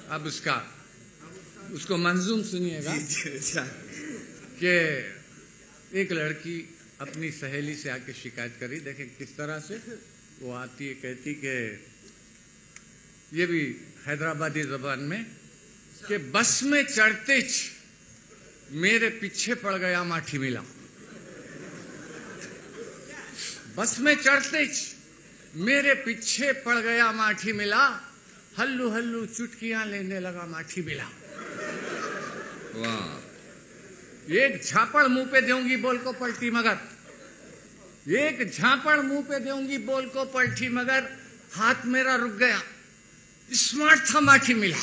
अब उसको मंजूम सुनिएगा कि एक लड़की अपनी सहेली से आके शिकायत करी। देखें किस तरह से वो आती है, कहती कि ये भी हैदराबादी जबान में कि बस में चढ़ते मेरे पीछे पड़ गया माठी मिला। बस में चढ़ते मेरे पीछे पड़ गया माठी मिला, हल्लू हल्लू चुटकियां लेने लगा माठी मिला। वाह। एक झापड़ मुंह पे दूंगी बोल को पलटी मगर, एक झापड़ मुंह पे दूंगी बोल को पलटी मगर, हाथ मेरा रुक गया, स्मार्ट था माठी मिला।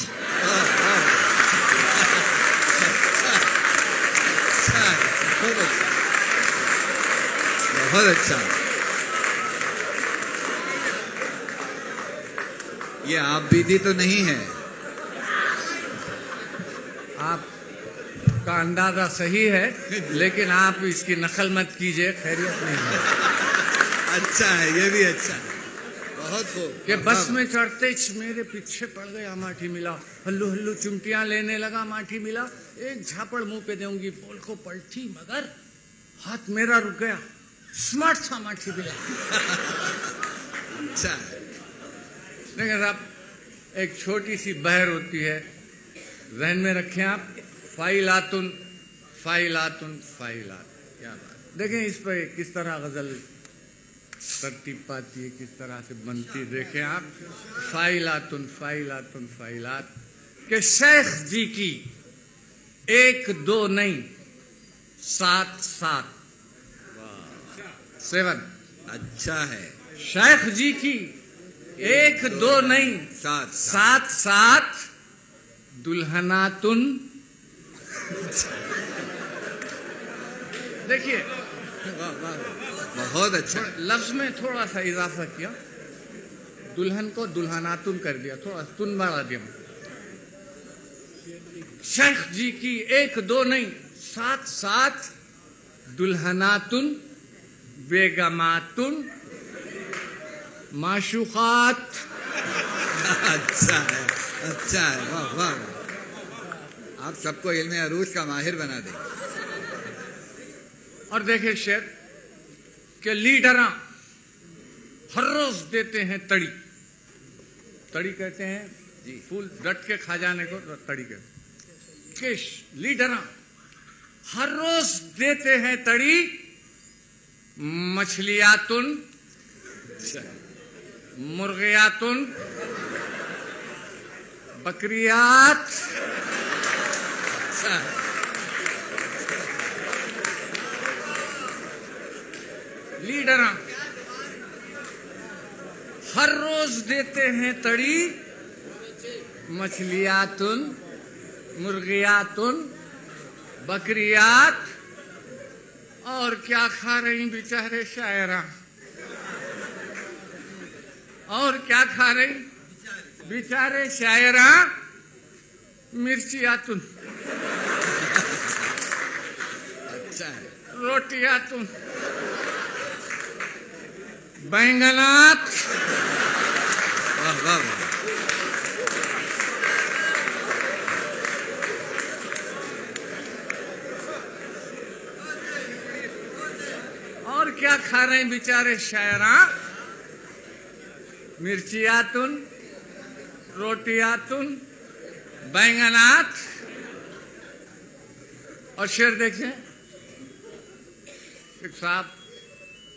बहुत अच्छा। ये आप बीती तो नहीं है। आपका अंदाजा सही है, लेकिन आप इसकी नकल मत कीजिए, खैरियत नहीं है। अच्छा है, ये भी अच्छा है, बहुत खूब। कि बस में चढ़ते मेरे पीछे पड़ गया माठी मिला, हल्लू हल्लू चुमटियां लेने लगा माठी मिला, एक झापड़ मुंह पे दूंगी बोल को पलटी मगर, हाथ मेरा रुक गया, स्मार्ट था माठी मिला। अच्छा है। लेकिन अब एक छोटी सी बहर होती है, जहन में रखें आप, फाइलातुन फाइलातुन फाइलात। क्या बात। देखें इस पर किस तरह गजल तरतीब पाती है, किस तरह से बनती, देखें आप। फाइलातुन फाइलातुन फाइलात के शेख जी की एक दो नहीं 7 7 7। अच्छा है। शेख जी की एक दो नहीं 7 7 7 दुल्हनातुन। देखिए बहुत अच्छा। लफ्ज में थोड़ा सा इजाफा किया, दुल्हन को दुल्हनातुन कर दिया, थोड़ा तुन बढ़ा दिया। शेख जी की एक दो नहीं 7 7 दुल्हनातुन बेगमातुन माशुकात। अच्छा है, अच्छा है, वाह वाह। आप सबको इल्मे अरूज का माहिर बना दें। और देखे शेर के लीडरा हर रोज देते हैं तड़ी, तड़ी कहते हैं जी, फूल डट के खा जाने को तड़ी कहते। के लीडरा हर रोज देते हैं तड़ी, मछलियातुन मुर्गियातुन बकरियात। लीडर हर रोज देते हैं तड़ी, मछलियातुन मुर्गियातुन बकरियात। और क्या खा रही बेचारे शायरा, और क्या खा रही बेचारे शायरा, मिर्चियातुन। अच्छा है। रोटियातुन बैंगनात। वाह वाह वाह। और क्या खा रहे हैं बेचारे शायरा, मिर्चियातुन रोटियातुन बैंगनात। और शेर देखें, एक साहब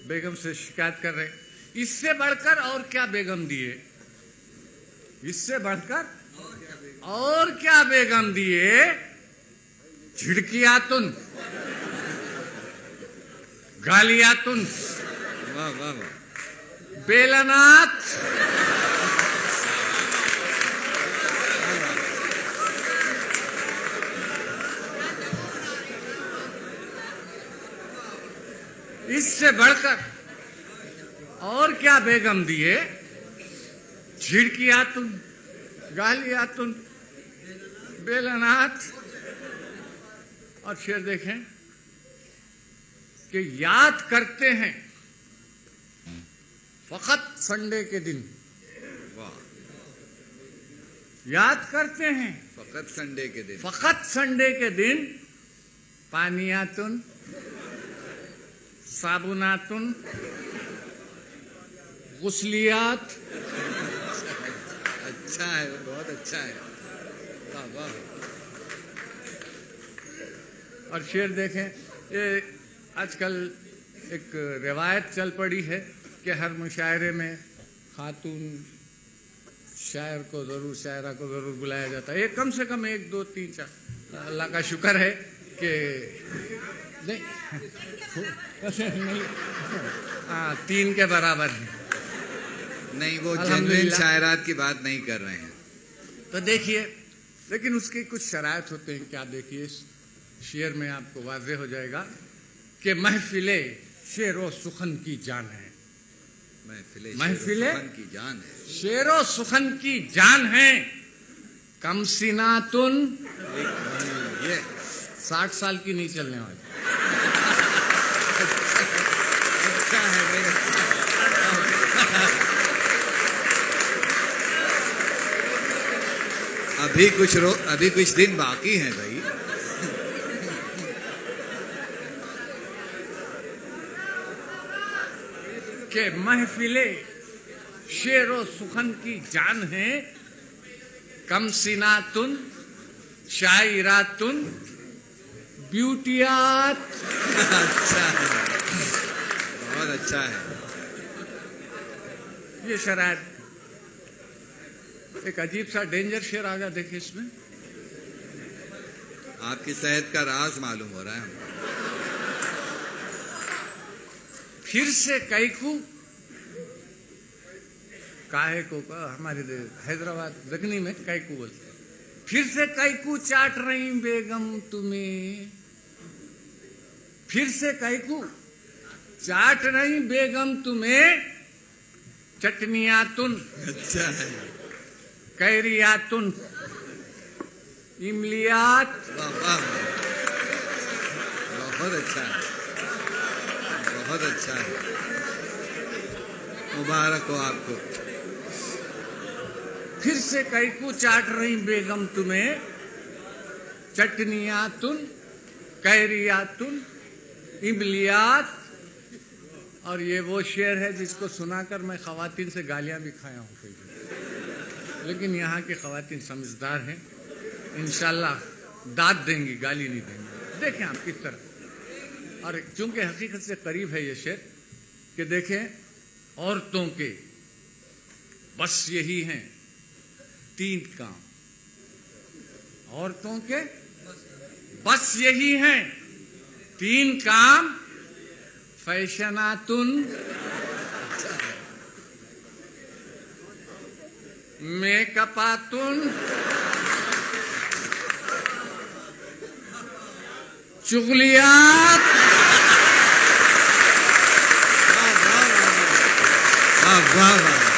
बेगम से शिकायत कर रहे, इससे बढ़कर और क्या बेगम दिए, इससे बढ़कर और क्या बेगम दिए, झिड़कियातुन गालियातुन वाह वाह वाह। बेलनात। इससे बढ़कर और क्या बेगम दिए, झिड़कियातुन गालियातुन बेलनात। और शेर देखें कि याद करते हैं फकत संडे के दिन, वाह। याद करते हैं फकत संडे के दिन। फकत संडे के दिन पानियातुन, साबुनातुन, गुस्लियात। अच्छा है, बहुत अच्छा है। वाह वाह। और शेर देखें, ये आजकल एक रिवायत चल पड़ी है कि हर मुशायरे में खातून शायर को जरूर, शायरा को जरूर बुलाया जाता है। ये कम से कम 1 2 3 4, अल्लाह का शुक्र है कि नहीं, नहीं, हाँ 3 के बराबर है। नहीं, वो जेन्युइन अल्हम्दुलिल्लाह। शायरात की बात नहीं कर रहे हैं। तो देखिए, लेकिन उसके कुछ शरायत होते हैं। क्या देखिए, इस शेर में आपको वाज़ेह हो जाएगा कि महफिले शेर व सुखन की जान है। महफिले की जान है, शेर व सुखन की जान है। कम सिनातुन, ये 60 साल की नहीं चलने वाली। अच्छा है भाई, अच्छा। अभी कुछ दिन बाकी हैं भाई। के महफिले शेर व सुखन की जान है। कम सिनातुन, शायरातुन, ब्यूटियात। अच्छा है, बहुत अच्छा है। ये शरायत, एक अजीब सा डेंजर शेर आ गया। देखिए इसमें आपकी सेहत का राज मालूम हो रहा है हमको। फिर से कैकू, काहे को का हमारे हैदराबाद जगनी में कैकू बोलते हैं। फिर से कैकू चाट रही बेगम तुम्हें। फिर से कैकू चाट रही बेगम तुम्हें। चटनियातुन, अच्छा है, कैरियातुन, इमलियात। वाह वाह, बहुत अच्छा है, बहुत अच्छा है। मुबारक हो आपको। फिर से कैकू चाट रही बेगम तुम्हें। चटनियातुन, कैरियातुन, इमलियात। और ये वो शेर है जिसको सुनाकर मैं खवातीन से गालियां भी खाया हूं कई बार। लेकिन यहाँ की खवातीन समझदार हैं, इंशाल्लाह दाद देंगी, गाली नहीं देंगी। देखें आप किस तरह। और चूंकि हकीकत से करीब है ये शेर कि देखें, औरतों के बस यही हैं 3 काम। औरतों के बस यही हैं 3 काम। फैशनातुन, मेकअपातुन, चुगलियात। वाह वाह वाह।